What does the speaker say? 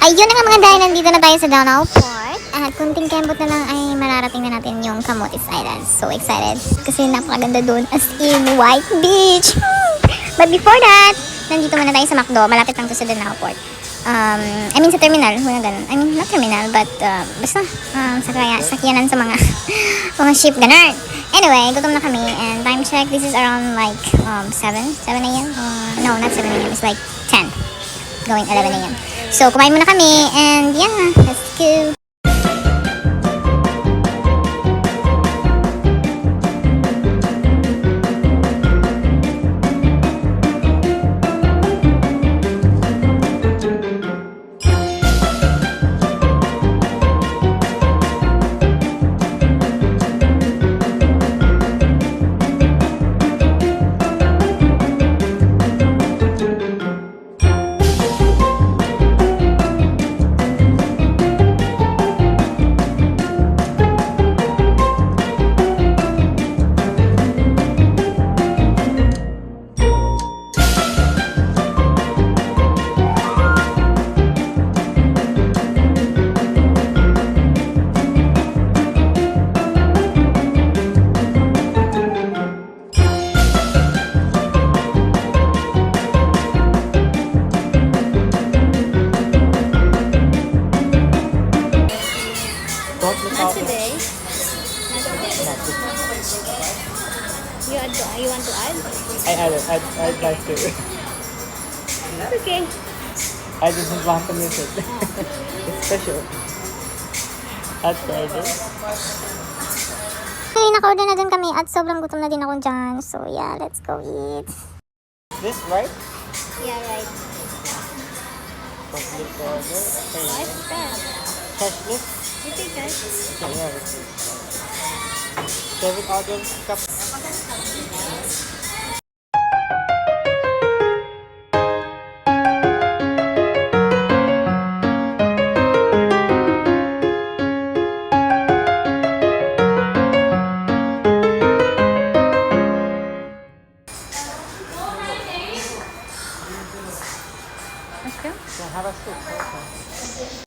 ayun na nga mga dahil, nandito na tayo sa Danao Port. At kunting kembot na lang ay mararating na natin yung Camotes Island. So excited kasi napakaganda doon, as in White Beach. But before that, nandito muna tayo sa McDo. Malapit lang to sa Danao Port. I mean sa terminal, wala ganun. I mean not terminal, but basta sakyanan sa mga mga ship, ganun. Anyway, gutom na kami and time check, this is around like 7 a.m. No, not 7 a.m. It's like 10 going 11 a.m. So kumain muna kami and yeah, let's go. Not today. You want to add? I'd like to. Okay. I just want to miss it. It's special. At Friday. Okay, naka-order na din kami at sobrang gutom na din ako dyan. So yeah, let's go eat. This right? Yeah, right. Chocolate powder. What's that? Cashless. You take that? Yeah, yeah. 7 order cup.